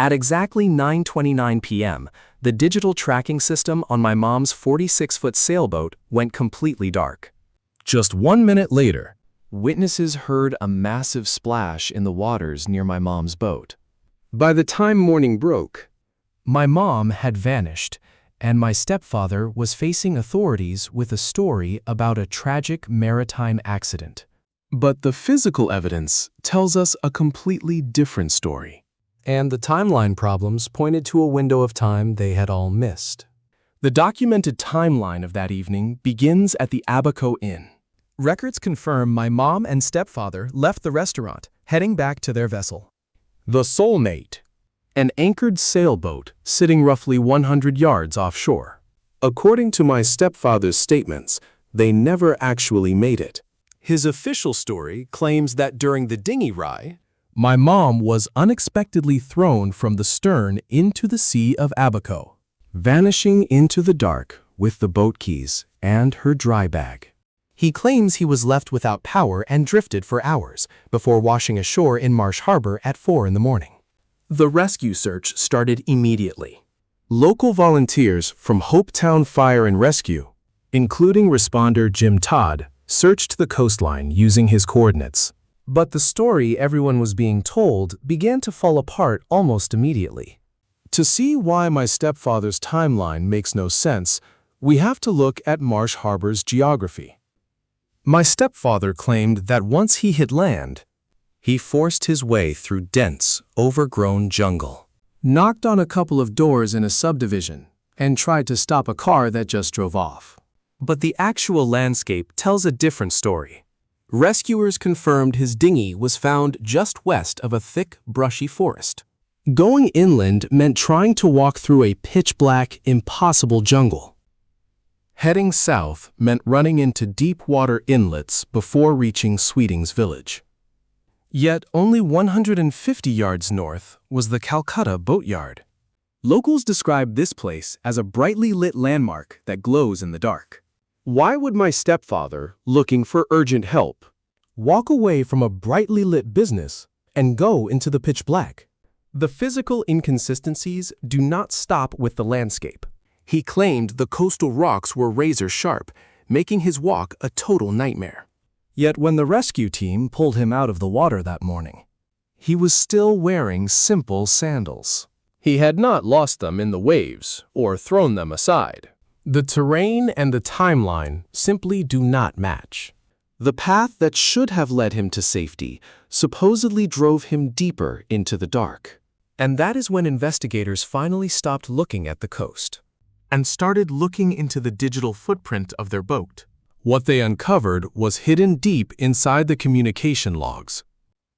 At exactly 9:29 p.m., the digital tracking system on my mom's 46-foot sailboat went completely dark. Just 1 minute later, Witnesses heard a massive splash in the waters near my mom's boat. by the time morning broke, My mom had vanished, and my stepfather was facing authorities with a story about a tragic maritime accident. but the physical evidence tells us a completely different story. And the timeline problems pointed to a window of time they had all missed. The documented timeline of that evening begins at the Abaco Inn. Records confirm my mom and stepfather left the restaurant, heading back to their vessel. The Soulmate, an anchored sailboat sitting roughly 100 yards offshore. According to my stepfather's statements, they never actually made it. His official story claims that during the dinghy ride, my mom was unexpectedly thrown from the stern into the Sea of Abaco, vanishing into the dark with the boat keys and her dry bag. He claims he was left without power and drifted for hours before washing ashore in Marsh Harbor at 4 in the morning. The rescue search started immediately. Local volunteers from Hopetown Fire and Rescue, including responder Jim Todd, searched the coastline using his coordinates. But the story everyone was being told began to fall apart almost immediately. To see why my stepfather's timeline makes no sense, we have to look at Marsh Harbor's geography. My stepfather claimed that once he hit land, he forced his way through dense, overgrown jungle, knocked on a couple of doors in a subdivision, and tried to stop a car that just drove off. But the actual landscape tells a different story. Rescuers confirmed his dinghy was found just west of a thick, brushy forest. Going inland meant trying to walk through a pitch-black, impossible jungle. Heading south meant running into deep water inlets before reaching Sweeting's village. Yet only 150 yards north was the Calcutta boatyard. Locals describe this place as a brightly lit landmark that glows in the dark. Why would my stepfather, looking for urgent help, Walk away from a brightly lit business and go into the pitch black? The physical inconsistencies do not stop with the landscape. He claimed the coastal rocks were razor sharp, making his walk a total nightmare. Yet when the rescue team pulled him out of the water that morning, he was still wearing simple sandals? he had not lost them in the waves or thrown them aside. The terrain and the timeline simply do not match. The path that should have led him to safety supposedly drove him deeper into the dark. And that is when investigators finally stopped looking at the coast and started looking into the digital footprint of their boat. What they uncovered was hidden deep inside the communication logs.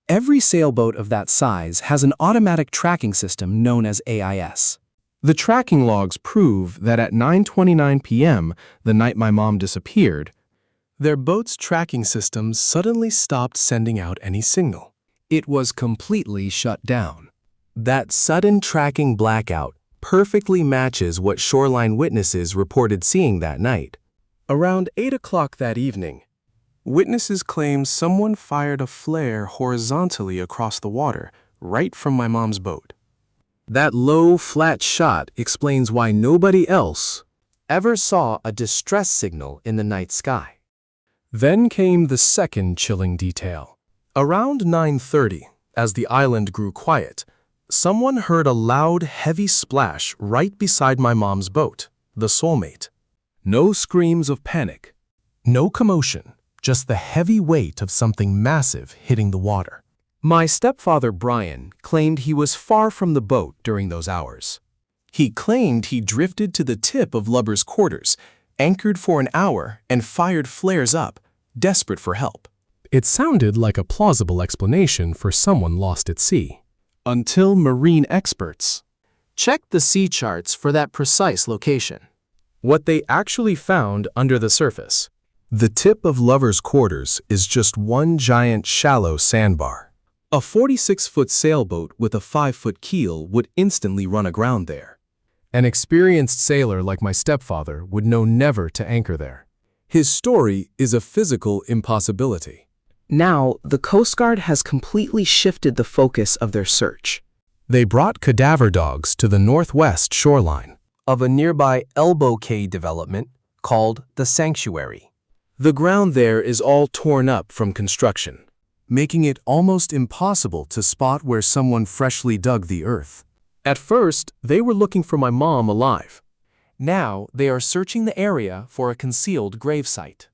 Every sailboat of that size has an automatic tracking system known as AIS. The tracking logs prove that at 9:29 p.m., the night my mom disappeared, their boat's tracking systems suddenly stopped sending out any signal. It was completely shut down. That sudden tracking blackout perfectly matches what shoreline witnesses reported seeing that night. Around 8 o'clock that evening, witnesses claim someone fired a flare horizontally across the water, right from my mom's boat. That low, flat shot explains why nobody else Ever saw a distress signal in the night sky. Then came the second chilling detail. Around 9:30, as the island grew quiet, someone heard a loud, heavy splash right beside my mom's boat, the Soulmate. No screams of panic, no commotion, just the heavy weight of something massive hitting the water. My stepfather Brian claimed he was far from the boat during those hours. He claimed he drifted to the tip of Lubber's quarters, anchored for an hour, and fired flares up, desperate for help. It sounded like a plausible explanation for someone lost at sea. Until marine experts checked the sea charts for that precise location. What they actually found under the surface. The tip of Lubber's quarters is just one giant shallow sandbar. A 46-foot sailboat with a 5-foot keel would instantly run aground there. An experienced sailor like my stepfather would know never to anchor there. His story is a physical impossibility. Now, the Coast Guard has completely shifted the focus of their search. They brought cadaver dogs to the northwest shoreline of a nearby elbow cay development called the Sanctuary. The ground there is all torn up from construction, making it almost impossible to spot where someone freshly dug the earth. At first, they were looking for my mom alive. Now, they are searching the area for a concealed gravesite.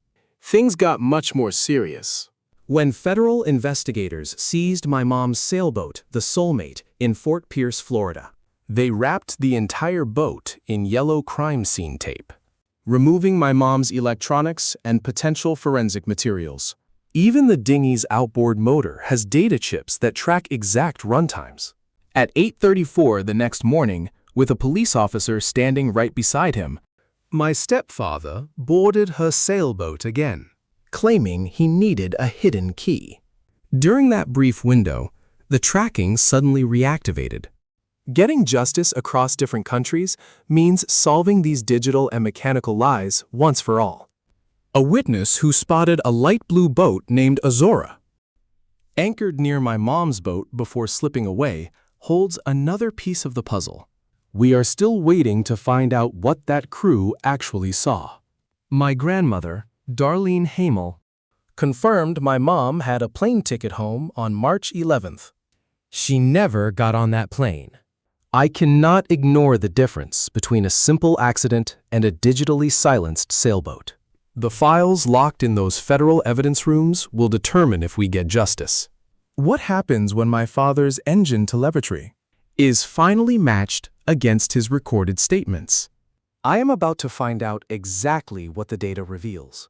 Things got much more serious when federal investigators seized my mom's sailboat, the Soulmate, in Fort Pierce, Florida. They wrapped the entire boat in yellow crime scene tape, removing my mom's electronics and potential forensic materials. Even the dinghy's outboard motor has data chips that track exact runtimes. At 8:34 the next morning, with a police officer standing right beside him, my stepfather boarded her sailboat again, claiming he needed a hidden key. During that brief window, the tracking suddenly reactivated. Getting justice across different countries means solving these digital and mechanical lies once for all. A witness who spotted a light blue boat named Azora, anchored near my mom's boat before slipping away, holds another piece of the puzzle. We are still waiting to find out what that crew actually saw. My grandmother, Darlene Hamel, confirmed my mom had a plane ticket home on March 11th. She never got on that plane. I cannot ignore the difference between a simple accident and a digitally silenced sailboat. The files locked in those federal evidence rooms will determine if we get justice. What happens when my father's engine telemetry is finally matched against his recorded statements? I am about to find out exactly what the data reveals.